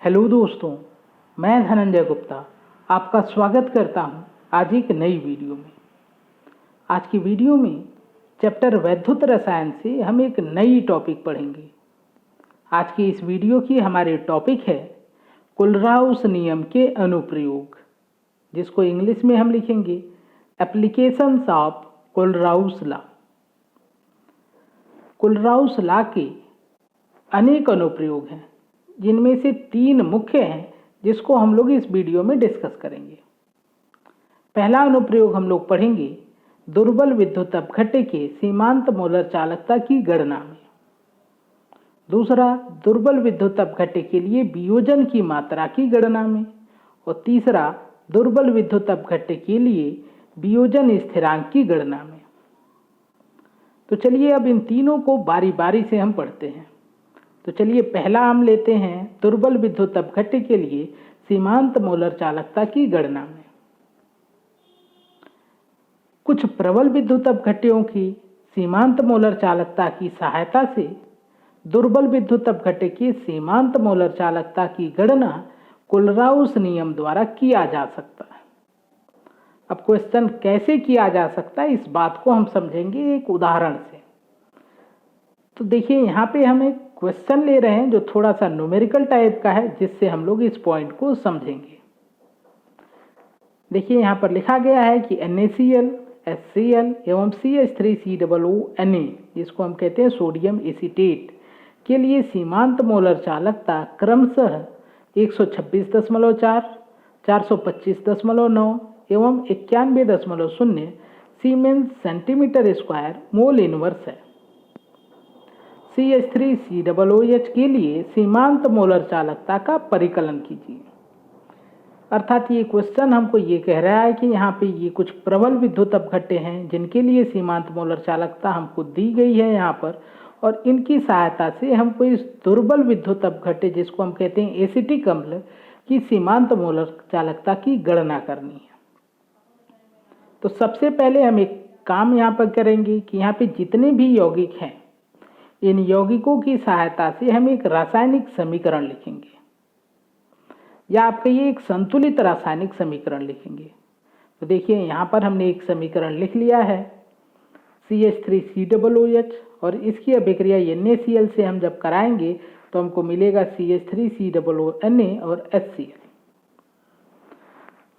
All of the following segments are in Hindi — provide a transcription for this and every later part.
हेलो दोस्तों, मैं धनंजय गुप्ता आपका स्वागत करता हूं आज एक नई वीडियो में। आज की वीडियो में चैप्टर वैद्युत रसायन से हम एक नई टॉपिक पढ़ेंगे। आज की इस वीडियो की हमारे टॉपिक है कोलराउस नियम के अनुप्रयोग, जिसको इंग्लिश में हम लिखेंगे applications of Kohlrausch law. Kohlrausch law के अनेक अनुप्रयोग हैं, जिनमें से 3 मुख्य हैं जिसको हम लोग इस वीडियो में डिस्कस करेंगे। पहला अनुप्रयोग हम लोग पढ़ेंगे दुर्बल विद्युत अपघट्य के सीमांत मोलर चालकता की गणना में। दूसरा, दुर्बल विद्युत अपघट्य के लिए वियोजन की मात्रा की गणना में। और तीसरा, दुर्बल विद्युत अपघट्य के लिए वियोजन स्थिरांक की गणना में। तो चलिए अब इन तीनों को बारी बारी से हम पढ़ते हैं। तो चलिए पहला हम लेते हैं दुर्बल विद्युत अपघट्य के लिए सीमांत मोलर चालकता की गणना में। कुछ प्रबल विद्युत अपघट्यों की सीमांत मोलर चालकता की सहायता से दुर्बल विद्युत अपघट्य की सीमांत मोलर चालकता की गणना कोलराउस नियम द्वारा किया जा सकता है। अब क्वेश्चन कैसे किया जा सकता है, इस बात को हम समझेंगे एक उदाहरण से। तो देखिए यहाँ पे हम एक क्वेश्चन ले रहे हैं जो थोड़ा सा न्यूमेरिकल टाइप का है, जिससे हम लोग इस पॉइंट को समझेंगे। देखिए यहाँ पर लिखा गया है कि NaCl, HCl एवं CH3COO, जिसको हम कहते हैं सोडियम एसीटेट, के लिए सीमांत मोलर चालकता क्रमशः 126.4, 425.9 एवं 91.0 siemens centimetre square mole inverse है। CH3COOH के लिए सीमांत मोलर चालकता का परिकलन कीजिए। अर्थात ये क्वेश्चन हमको ये कह रहा है कि यहाँ पे ये कुछ प्रबल विद्युत अपघट्य हैं जिनके लिए सीमांत मोलर चालकता हमको दी गई है यहाँ पर, और इनकी सहायता से हमको इस दुर्बल विद्युत अपघट्य, जिसको हम कहते हैं एसिटिक अम्ल, की सीमांत मोलर चालकता की गणना करनी है। तो सबसे पहले हम एक काम यहाँ पर करेंगे कि यहाँ पे जितने भी यौगिक हैं, इन यौगिकों की सहायता से हम एक रासायनिक समीकरण लिखेंगे, या आप कहिए एक संतुलित रासायनिक समीकरण लिखेंगे। तो देखिए यहाँ पर हमने एक समीकरण लिख लिया है CH3COOH, और इसकी अभिक्रिया NaCl से हम जब कराएंगे तो हमको मिलेगा CH3COONa और HCl।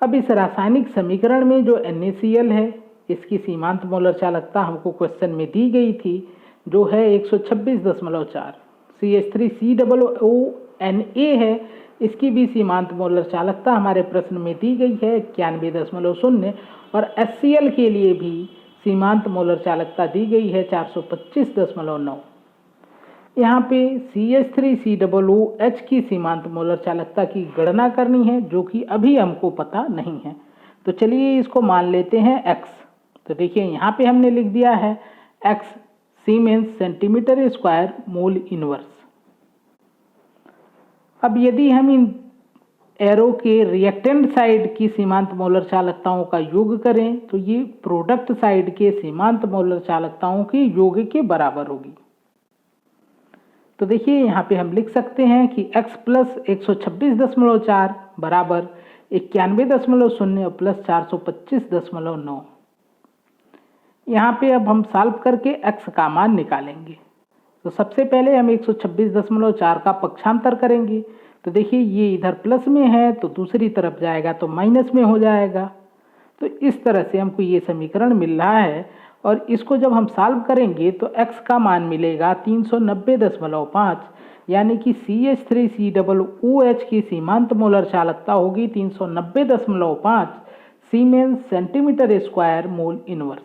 अब इस रासायनिक समीकरण में जो NaCl है, इसकी सीमांत मोलर चालकता हमको क्वेश्चन में दी गई थी, जो है 126.4। CH3COONa है, इसकी भी सीमांत मोलर चालकता हमारे प्रश्न में दी गई है 91.0, और HCl के लिए भी सीमांत मोलर चालकता दी गई है 425.9। यहाँ पे CH3COOH की सीमांत मोलर चालकता की गणना करनी है, जो कि अभी हमको पता नहीं है। तो चलिए इसको मान लेते हैं X। तो देखिए यहाँ पे हमने लिख दिया है X siemens centimetre square mole inverse. अब यदि हम इन एरो के रिएक्टेंट साइड की सीमांत मोलर चालकताओं का योग करें तो ये प्रोडक्ट साइड के सीमांत मोलर चालकताओं के योग के बराबर होगी। तो देखिए यहाँ पे हम लिख सकते हैं कि X प्लस 126.4 बराबर 91.0 प्लस 425.9। यहाँ पे अब हम सॉल्व करके X का मान निकालेंगे। तो सबसे पहले हम 126.4 का पक्षांतर करेंगे। तो देखिए ये इधर प्लस में है तो दूसरी तरफ जाएगा तो माइनस में हो जाएगा। तो इस तरह से हमको ये समीकरण मिल रहा है, और इसको जब हम सॉल्व करेंगे तो X का मान मिलेगा 390.5, यानी कि CH3COOH की सीमांत मोलर चालकता होगी 390.5 siemens centimetre square mole inverse.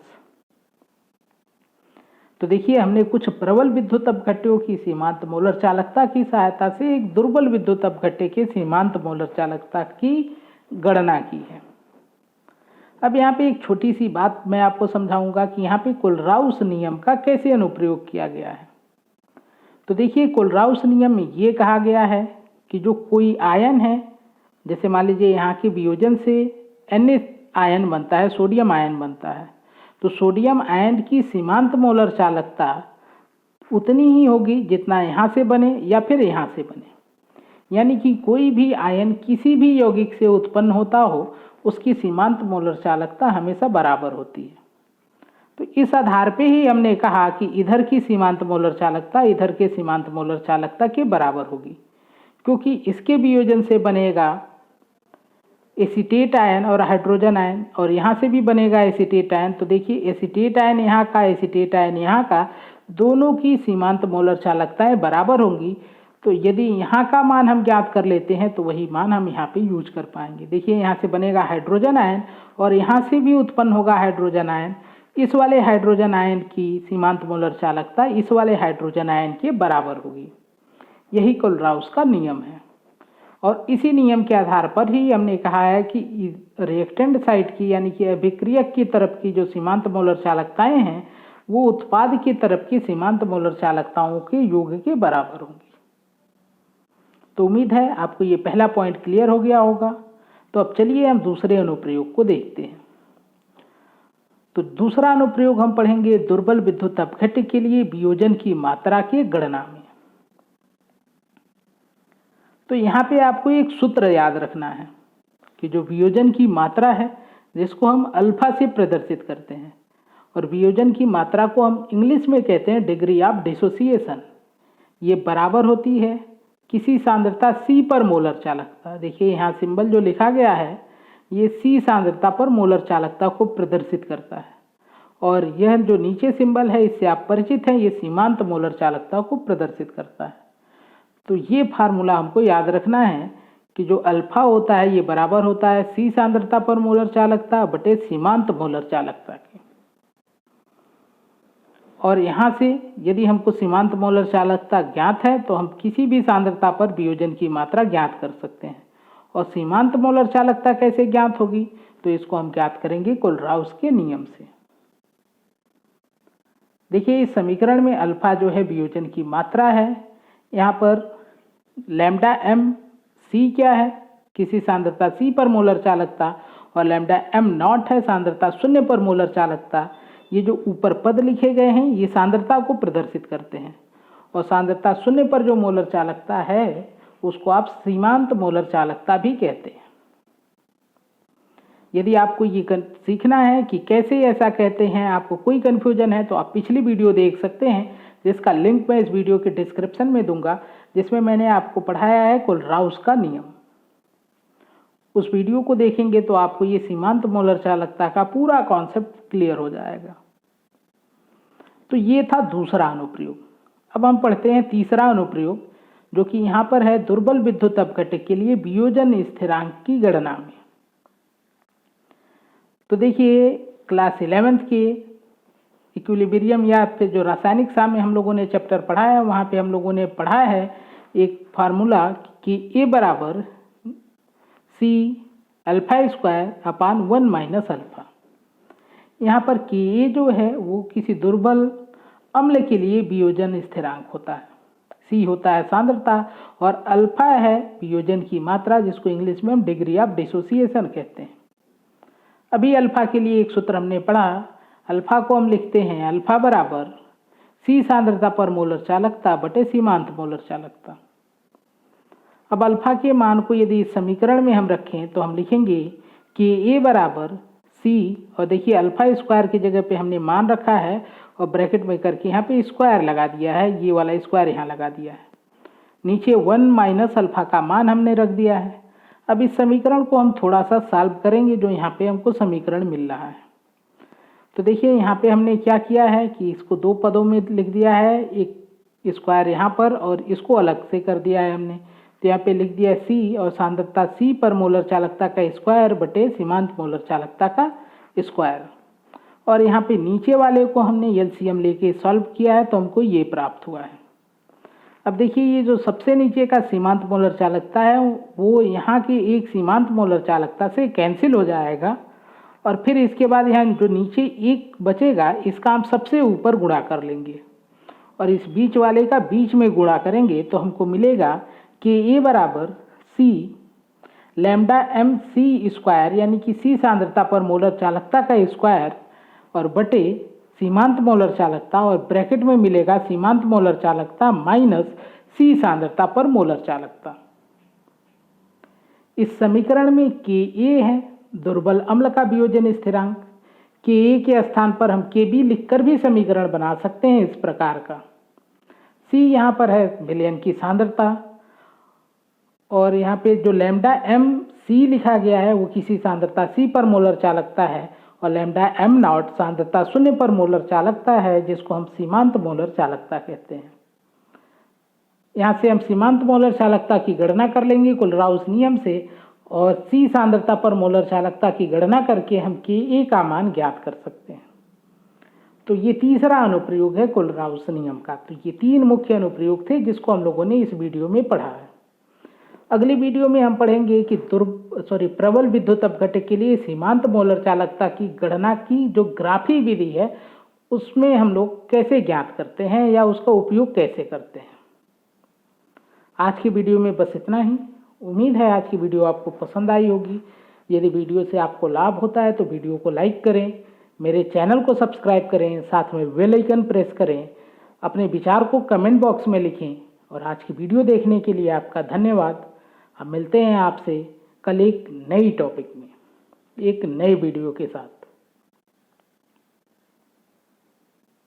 तो देखिए हमने कुछ प्रबल विद्युत अपघट्यों की सीमांत मोलर चालकता की सहायता से एक दुर्बल विद्युत अपघट्य के सीमांत मोलर चालकता की गणना की है। अब यहाँ पे एक छोटी सी बात मैं आपको समझाऊंगा कि यहाँ पे कोलराउस नियम का कैसे अनुप्रयोग किया गया है। तो देखिए कोलराउस नियम में ये कहा गया है कि जो कोई आयन है, जैसे मान लीजिए यहाँ के वियोजन से Na आयन बनता है, सोडियम आयन बनता है, तो सोडियम आयन की सीमांत मोलर चालकता उतनी ही होगी जितना यहाँ से बने या फिर यहाँ से बने। यानी कि कोई भी आयन किसी भी यौगिक से उत्पन्न होता हो उसकी सीमांत मोलर चालकता हमेशा बराबर होती है। तो इस आधार पे ही हमने कहा कि इधर की सीमांत मोलर चालकता इधर के सीमांत मोलर चालकता के बराबर होगी, क्योंकि इसके वियोजन से बनेगा एसीटेट आयन और हाइड्रोजन आयन, और यहाँ से भी बनेगा एसीटेट आयन। तो देखिए एसीटेट आयन यहाँ का, एसीटेट आयन यहाँ का, दोनों की सीमांत मोलर चालकताएं बराबर होंगी। तो यदि यहाँ का मान हम ज्ञात कर लेते हैं तो वही मान हम यहाँ पे यूज कर पाएंगे। देखिए यहाँ से बनेगा हाइड्रोजन आयन और यहाँ से भी उत्पन्न होगा हाइड्रोजन आयन। इस वाले हाइड्रोजन आयन की सीमांत मोलर चालकता इस वाले हाइड्रोजन आयन के बराबर होगी। यही कोलराउस का नियम है, और इसी नियम के आधार पर ही हमने कहा है कि रिएक्टेंट साइड की यानी कि अभिक्रियक की तरफ की जो सीमांत मोलर चालकताएं हैं वो उत्पाद की तरफ की सीमांत मोलर चालकताओं के योग के बराबर होंगी। तो उम्मीद है आपको ये पहला पॉइंट क्लियर हो गया होगा। तो अब चलिए हम दूसरे अनुप्रयोग को देखते हैं। तो दूसरा अनुप्रयोग हम पढ़ेंगे दुर्बल विद्युत अपघट्य के लिए वियोजन की मात्रा के गणना में। तो यहाँ पे आपको एक सूत्र याद रखना है कि जो वियोजन की मात्रा है जिसको हम अल्फा से प्रदर्शित करते हैं, और वियोजन की मात्रा को हम इंग्लिश में कहते हैं डिग्री ऑफ डिसोसिएशन, ये बराबर होती है किसी सांद्रता C पर मोलर चालकता। देखिए यहाँ सिंबल जो लिखा गया है ये C सांद्रता पर मोलर चालकता को प्रदर्शित करता है, और यह जो नीचे सिंबल है इससे आप परिचित हैं, ये सीमांत मोलर चालकता को प्रदर्शित करता है। तो ये फार्मूला हमको याद रखना है कि जो अल्फा होता है ये बराबर होता है C सांद्रता पर मोलर चालकता बटे सीमांत मोलर चालकता के। और यहाँ से यदि हमको सीमांत मोलर चालकता ज्ञात है तो हम किसी भी सांद्रता पर वियोजन की मात्रा ज्ञात कर सकते हैं। और सीमांत मोलर चालकता कैसे ज्ञात होगी, तो इसको हम ज्ञात करेंगे कोलराउस के नियम से। देखिए इस समीकरण में अल्फा जो है वियोजन की मात्रा है, यहाँ पर लैम्डा एम सी क्या है, किसी सांद्रता C पर मोलर चालकता, और लैम्डा एम नॉट है सांद्रता 0 पर मोलर चालकता। ये जो ऊपर पद लिखे गए हैं ये सांद्रता को प्रदर्शित करते हैं, और सांद्रता 0 पर जो मोलर चालकता है उसको आप सीमांत मोलर चालकता भी कहते हैं। यदि आपको ये सीखना है कि कैसे ऐसा कहते हैं, आपको कोई कन्फ्यूजन है तो आप पिछली वीडियो देख सकते हैं जिसका लिंक मैं इस वीडियो के डिस्क्रिप्शन में दूंगा, जिसमें मैंने आपको पढ़ाया है कोलराउस का नियम। उस वीडियो को देखेंगे तो आपको ये सीमांत मोलर चालकता का पूरा कॉन्सेप्ट क्लियर हो जाएगा। तो ये था दूसरा अनुप्रयोग। अब हम पढ़ते हैं तीसरा अनुप्रयोग, जो कि यहाँ पर है दुर्बल विद्युत अपघट्य के लिए वियोजन स्थिरांक की गणना में। तो देखिए क्लास 11th के इक्विलिब्रियम या फिर जो रासायनिक साम्य हम लोगों ने चैप्टर पढ़ा है वहाँ पे हम लोगों ने पढ़ा है एक फार्मूला कि A बराबर C alpha square upon 1 minus alpha. यहाँ पर Ka जो है वो किसी दुर्बल अम्ल के लिए वियोजन स्थिरांक होता है, C होता है सांद्रता, और अल्फा है वियोजन की मात्रा जिसको इंग्लिश में हम डिग्री ऑफ डिसोसिएशन कहते हैं। अभी अल्फा के लिए एक सूत्र हमने पढ़ा, अल्फा को हम लिखते हैं अल्फा बराबर C सांद्रता पर मोलर चालकता बटे सीमांत मोलर चालकता। अब अल्फा के मान को यदि इस समीकरण में हम रखें तो हम लिखेंगे कि A बराबर C, और देखिए अल्फा स्क्वायर की जगह पे हमने मान रखा है और ब्रैकेट में करके यहाँ पे स्क्वायर लगा दिया है, ये वाला स्क्वायर यहाँ लगा दिया है, नीचे 1 माइनस अल्फा का मान हमने रख दिया है। अब इस समीकरण को हम थोड़ा सा सॉल्व करेंगे जो यहाँ पे हमको समीकरण मिल रहा है। तो देखिए यहाँ पे हमने क्या किया है कि इसको दो पदों में लिख दिया है, एक स्क्वायर यहाँ पर और इसको अलग से कर दिया है हमने। तो यहाँ पे लिख दिया C और सांद्रता C पर मोलर चालकता का स्क्वायर बटे सीमांत मोलर चालकता का स्क्वायर, और यहाँ पे नीचे वाले को हमने एलसीएम लेके सॉल्व किया है तो हमको ये प्राप्त हुआ है। अब देखिए ये जो सबसे नीचे का सीमांत मोलर चालकता है वो यहाँ की एक सीमांत मोलर चालकता से कैंसिल हो जाएगा, और फिर इसके बाद यहाँ जो नीचे एक बचेगा इसका हम सबसे ऊपर गुणा कर लेंगे, और इस बीच वाले का बीच में गुणा करेंगे तो हमको मिलेगा कि A बराबर C lambda M C square, यानी कि C सांद्रता पर मोलर चालकता का स्क्वायर, और बटे सीमांत मोलर चालकता, और ब्रैकेट में मिलेगा सीमांत मोलर चालकता माइनस C सांद्रता पर मोलर चालकता। इस समीकरण में Ka है दुर्बल अम्ल का वियोजन स्थिरांक। Ka के स्थान पर हम Kb लिखकर भी समीकरण बना सकते हैं इस प्रकार का। C यहाँ पर है विलयन की सांद्रता, और यहाँ पे जो लैम्डा एम सी लिखा गया है वो किसी सांद्रता C पर मोलर चालकता है, और लैम्डा एम नॉट सांद्रता 0 पर मोलर चालकता है, जिसको हम सीमांत मोलर चालकता कहते हैं। यहाँ से हम सीमांत मोलर चालकता की गणना कर लेंगे कोलराउस नियम से, और C सांद्रता पर मोलर चालकता की गणना करके हम Ka का मान ज्ञात कर सकते हैं। तो ये तीसरा अनुप्रयोग है कोलराउस नियम का। तो ये 3 मुख्य अनुप्रयोग थे जिसको हम लोगों ने इस वीडियो में पढ़ा है। अगली वीडियो में हम पढ़ेंगे कि प्रबल विद्युत अपघटक के लिए सीमांत मोलर चालकता की गणना की जो ग्राफी विधि है उसमें हम लोग कैसे ज्ञात करते हैं या उसका उपयोग कैसे करते हैं। आज की वीडियो में बस इतना ही। उम्मीद है आज की वीडियो आपको पसंद आई होगी। यदि वीडियो से आपको लाभ होता है तो वीडियो को लाइक करें, मेरे चैनल को सब्सक्राइब करें, साथ में बेल आइकन प्रेस करें, अपने विचार को कमेंट बॉक्स में लिखें। और आज की वीडियो देखने के लिए आपका धन्यवाद। हम मिलते हैं आपसे कल एक नई टॉपिक में, एक नए वीडियो के साथ।